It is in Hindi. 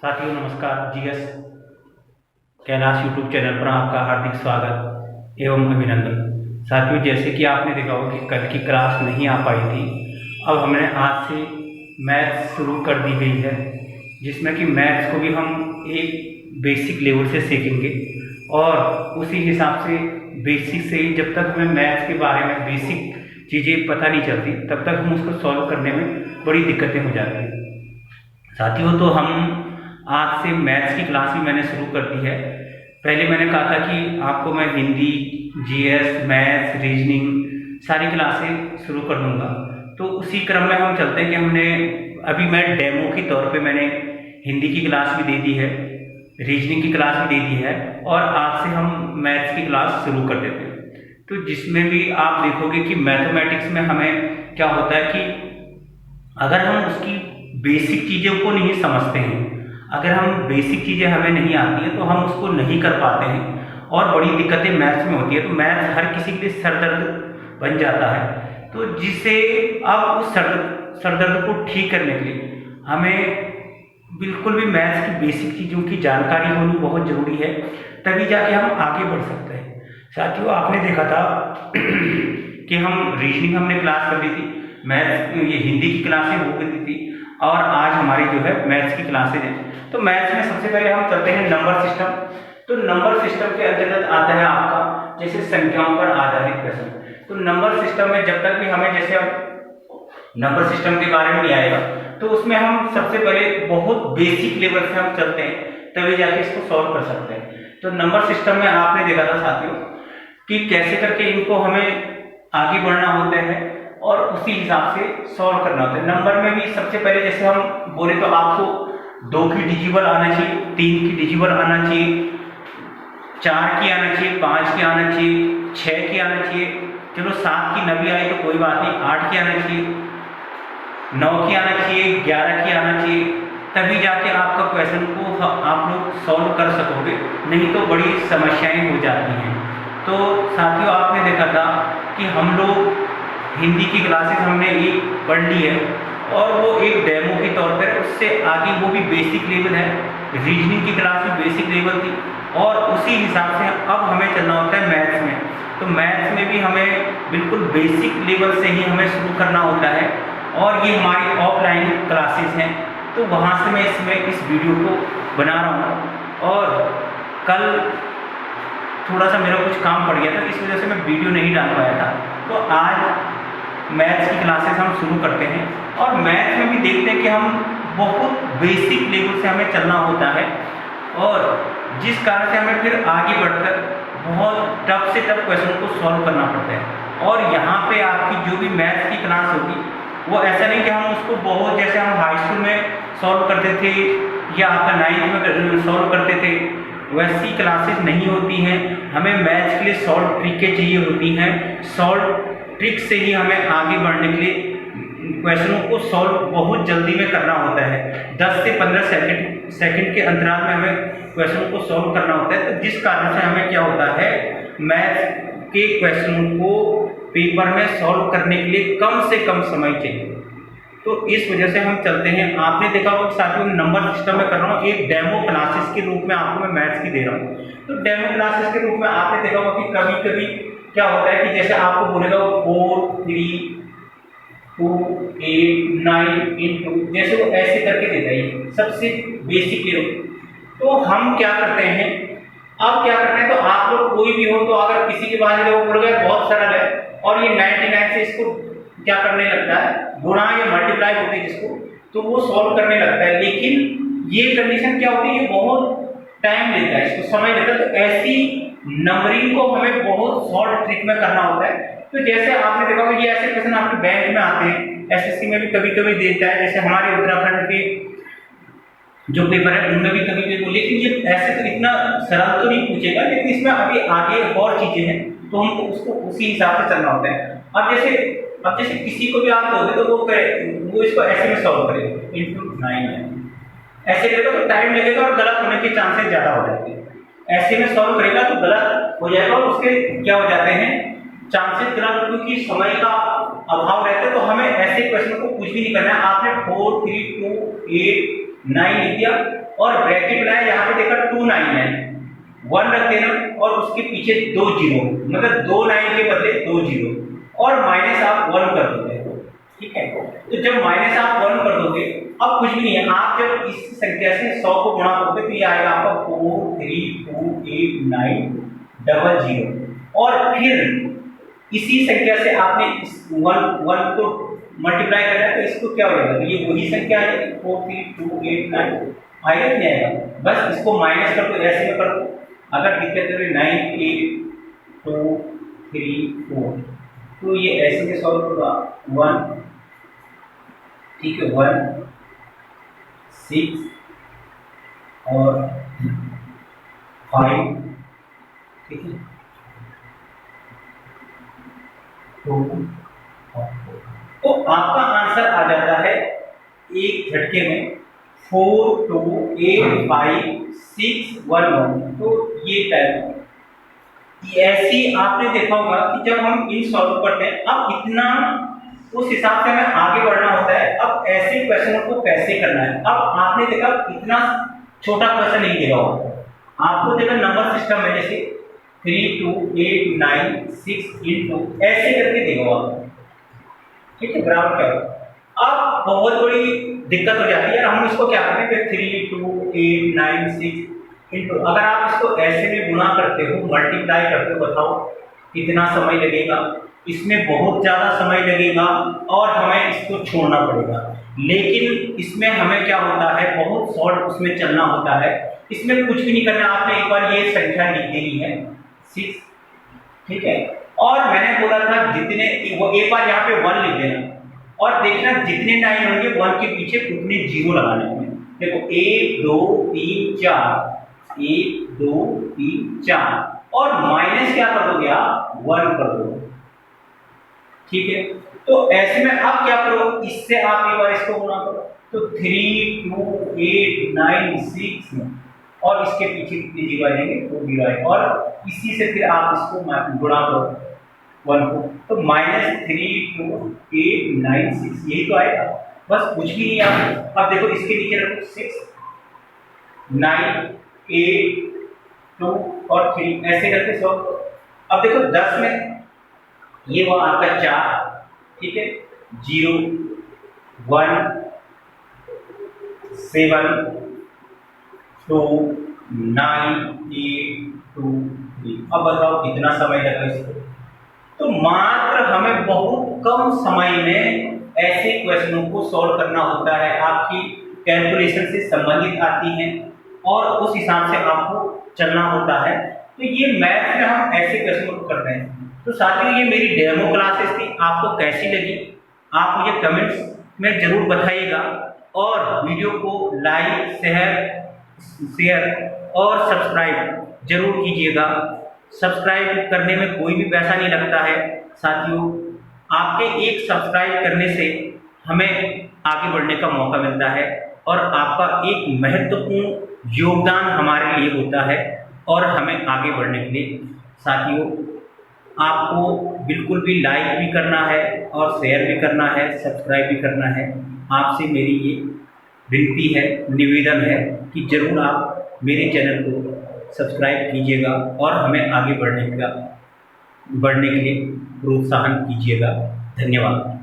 साथियों नमस्कार। जीएस कैलाश यूट्यूब चैनल पर आपका हार्दिक स्वागत एवं अभिनंदन। साथियों, जैसे कि आपने देखा होगा कि कल की क्लास नहीं आ पाई थी, अब हमने आज से मैथ्स शुरू कर दी गई है, जिसमें कि मैथ्स को भी हम एक बेसिक लेवल से सीखेंगे और उसी हिसाब से बेसिक से ही जब तक हमें मैथ्स के बारे में बेसिक चीज़ें पता नहीं चलती तब तक हम उसको सॉल्व करने में बड़ी दिक्कतें हो जाती हैं। साथियों, तो हम आज से मैथ्स की क्लास भी मैंने शुरू कर दी है। पहले मैंने कहा था कि आपको मैं हिंदी, जीएस, मैथ्स, रीजनिंग सारी क्लासें शुरू कर दूंगा, तो उसी क्रम में हम चलते हैं कि अभी मैं डेमो के तौर पे मैंने हिंदी की क्लास भी दे दी है, रीजनिंग की क्लास भी दे दी है और आज से हम मैथ्स की क्लास शुरू कर देते हैं। तो जिसमें भी आप देखोगे कि मैथमेटिक्स में हमें क्या होता है कि अगर हम उसकी बेसिक चीज़ों को नहीं समझते हैं, अगर हम बेसिक चीज़ें हमें नहीं आती हैं तो हम उसको नहीं कर पाते हैं और बड़ी दिक्कतें मैथ्स में होती है। तो मैथ्स हर किसी के लिए सरदर्द बन जाता है। तो जिससे अब उस सरदर्द को ठीक करने के लिए हमें बिल्कुल भी मैथ्स की बेसिक चीज़ों की जानकारी होनी बहुत ज़रूरी है, तभी जाके हम आगे बढ़ सकते हैं। साथियों, आपने देखा था कि हम रीजनिंग हमने क्लास कर ली थी, मैथ्स ये हिंदी की क्लासें हो गई थी और आज हमारी जो है मैथ्स की क्लासेज हैं। तो मैथ्स में सबसे पहले हम चलते हैं नंबर सिस्टम। तो नंबर सिस्टम के अंतर्गत आता है आपका जैसे संख्याओं पर आधारित प्रश्न। तो नंबर सिस्टम में जब तक भी हमें जैसे अब नंबर सिस्टम के बारे में नहीं आएगा तो उसमें हम सबसे पहले बहुत बेसिक लेवल से हम चलते हैं, तभी जाके इसको सॉल्व कर सकते हैं। तो नंबर सिस्टम में आपने देखा था साथियों कि कैसे करके इनको हमें आगे बढ़ना होता है और उसी हिसाब से सॉल्व करना होता है। नंबर में भी सबसे पहले जैसे हम बोले तो आपको 2 की डिजिबल आना चाहिए, 3 की डिजिबल आना चाहिए, 4 की आना चाहिए, 5 की आना चाहिए, 6 की आना चाहिए, चलो 7 की न भी आई तो कोई बात नहीं, 8 की आना चाहिए, 9 की आना चाहिए, 11 की आना चाहिए, तभी जाके आपका क्वेश्चन को आप लोग सॉल्व कर सकोगे, नहीं तो बड़ी समस्याएं हो जाती हैं। तो साथियों, आपने देखा था कि हम लोग हिंदी की क्लासेस हमने एक पढ़ ली है और वो एक डेमो के तौर पर, उससे आगे वो भी बेसिक लेवल है। रीजनिंग की क्लास भी बेसिक लेवल थी और उसी हिसाब से अब हमें चलना होता है मैथ्स में। तो मैथ्स में भी हमें बिल्कुल बेसिक लेवल से ही हमें शुरू करना होता है और ये हमारी ऑफलाइन क्लासेस हैं। तो वहाँ से मैं इस वीडियो को बना रहा हूँ और कल थोड़ा सा मेरा कुछ काम पड़ गया था, इस वजह से मैं वीडियो नहीं डाल पाया था। तो आज मैथ्स की क्लासेस हम शुरू करते हैं और मैथ्स में भी देखते हैं कि हम बहुत बेसिक लेवल से हमें चलना होता है और जिस कारण से हमें फिर आगे बढ़कर बहुत टफ से टफ क्वेश्चन को सॉल्व करना पड़ता है। और यहाँ पे आपकी जो भी मैथ्स की क्लास होगी वो ऐसा नहीं कि हम उसको बहुत जैसे हम हाई स्कूल में सॉल्व करते थे या आपका 9th में सॉल्व करते थे, वैसी क्लासेस नहीं होती हैं। हमें मैथ्स के लिए सॉल्व ट्रिकें चाहिए होती हैं। सॉल्व ट्रिक से ही हमें आगे बढ़ने के लिए क्वेश्चनों को सॉल्व बहुत जल्दी में करना होता है। 10 से 15 सेकंड के अंतराल में हमें क्वेश्चन को सॉल्व करना होता है। तो जिस कारण से हमें क्या होता है, मैथ्स के क्वेश्चनों को पेपर में सॉल्व करने के लिए कम से कम समय चाहिए। तो इस वजह से हम चलते हैं। आपने देखा होगा साथियों, नंबर सिस्टम में कर रहा हूँ, एक डेमो क्लासेस के रूप में आपको मैं मैथ्स की दे रहा हूँ। तो डेमो क्लासेस के रूप में आपने देखा होगा कि कभी कभी क्या होता है कि जैसे आपको बोलेगा 4 3 2 8 9 इंटू, जैसे वो ऐसे करके देता है सबसे बेसिक लेवल। तो हम क्या करते हैं, अब क्या करते हैं, तो आप लोग कोई भी हो तो अगर किसी के बारे में वो बोलेगा बहुत सरल है और ये 99 से इसको क्या करने लगता है, गुणा या मल्टीप्लाई होती है जिसको, तो वो सॉल्व करने लगता है। लेकिन ये कंडीशन क्या होती है, ये बहुत टाइम लेता है, इसको समय लेता है। तो ऐसी नंबरिंग को हमें बहुत शॉर्ट ट्रिक में करना होता है। तो जैसे आपने देखा होगा ये ऐसे क्वेश्चन आपके बैंक में आते हैं, एसएससी में भी कभी कभी देता है, जैसे हमारे उत्तराखंड के जो पेपर है उनमें भी कभी कभी, लेकिन ये ऐसे तो इतना सरल तो नहीं पूछेगा, लेकिन इसमें अभी आगे और चीजें हैं तो हमको उसको उसी हिसाब से चलना होता है। अब जैसे किसी को भी आप दोगे तो वो इसको ऐसे में सॉल्व करेगा, इंटू 9 है, ऐसे करेगा तो टाइम लगेगा और गलत होने के चांसेस ज्यादा हो जाते हैं। ऐसे में सॉल्व करेगा तो गलत हो जाएगा और उसके क्या हो जाते हैं चांसेस गलत, क्योंकि समय का अभाव रहता है। तो हमें ऐसे क्वेश्चन को कुछ भी नहीं करना है। आपने 4 3 2 8 9 लिख दिया और ब्रैकेट बनाया, यहाँ पे देखा 2 9 है, 1 रख देना और उसके पीछे 2 जीरो, मतलब 2 9 के बदले 2 जीरो और माइनस आप 1 कर दोगे। ठीक है, तो जब माइनस आप 1 कर दोगे, अब कुछ भी नहीं है, आप जब इस संख्या से 100 को गुणा करोगे तो ये आएगा आपका 4 3 2 8 9 00 और फिर इसी संख्या से आपने इस 1 को मल्टीप्लाई करना है तो इसको क्या हो जाएगा, तो ये वही संख्या है 4 3 2 8 9 आएगा कि नहीं आएगा, बस इसको माइनस कर दो, ऐसे में कर दो। अगर दिक्कत है 9 8 2 3 4 तो ये ऐसे में सॉल्व होगा 1, ठीक है 1 6 और 5, ठीक है 2 और 4, तो आपका आंसर आ जाता है एक झटके में 4 2 8 5 6 1 1। तो ये टाइप ऐसी आपने देखा होगा कि जब हम इन सॉल्व करते हैं, अब इतना उस हिसाब से हमें आगे बढ़ना होता है। अब ऐसे क्वेश्चनों को कैसे करना है, अब आपने देखा इतना छोटा क्वेश्चन नहीं देगा होगा, आपको देखा नंबर सिस्टम में जैसे 3 2 8 9 6 into ऐसे करके देगा आपको, ठीक है बराबर क्या होगा। अब बहुत बड़ी दिक्कत हो जाती है, हम इसको क्या करते हैं 3 2 8 9 6 into, अगर आप इसको ऐसे में गुणा करते हो मल्टीप्लाई करते हो, बताओ कितना समय लगेगा, इसमें बहुत ज़्यादा समय लगेगा और हमें इसको छोड़ना पड़ेगा। लेकिन इसमें हमें क्या होता है, बहुत शॉर्ट उसमें चलना होता है, इसमें कुछ भी नहीं करना, आपने एक बार ये संख्या लिख देनी है 6, ठीक है, और मैंने बोला था जितने वो एक बार यहाँ पे 1 लिख देना और देखना जितने 9 होंगे 1 के पीछे उतने जीरो लगाने होंगे। देखो 1 2 3 4 1 2 3 4 और माइनस क्या कर दोगे आप 1 कर दोगे, ठीक है। तो ऐसे में आप क्या करो, इससे आप एक बार इसको गुणा करो, तो 3 2 8 9 6 और इसके पीछे कितने जीरो आएंगे 2 जीरो आएंगे और इसी से फिर आप इसको गुणा करो 1 को, तो -3 2 8 9 6 यही तो आएगा, बस कुछ भी नहीं आएगा। अब देखो इसके नीचे रखो 6 9 8 2 और 3 ऐसे करके सॉल्व करो। अब देखो 10 में ये वो आपका 4, ठीक है 0 1 7 2 9 8 2 3। अब बताओ कितना समय लगा इसको, तो मात्र हमें बहुत कम समय में ऐसे क्वेश्चनों को सॉल्व करना होता है, आपकी कैलकुलेशन से संबंधित आती हैं और उस हिसाब से आपको चलना होता है। तो ये मैथ में हम ऐसे क्वेश्चनों को करते हैं। तो साथियों ये मेरी डेमो क्लासेस थी, आपको कैसी लगी आप मुझे कमेंट्स में जरूर बताइएगा और वीडियो को लाइक शेयर और सब्सक्राइब जरूर कीजिएगा। सब्सक्राइब करने में कोई भी पैसा नहीं लगता है साथियों, आपके एक सब्सक्राइब करने से हमें आगे बढ़ने का मौका मिलता है और आपका एक महत्वपूर्ण योगदान हमारे लिए होता है और हमें आगे बढ़ने के लिए साथियों आपको बिल्कुल भी लाइक भी करना है और शेयर भी करना है, सब्सक्राइब भी करना है। आपसे मेरी ये विनती है, निवेदन है कि जरूर आप मेरे चैनल को सब्सक्राइब कीजिएगा और हमें आगे बढ़ने के लिए प्रोत्साहन कीजिएगा। धन्यवाद।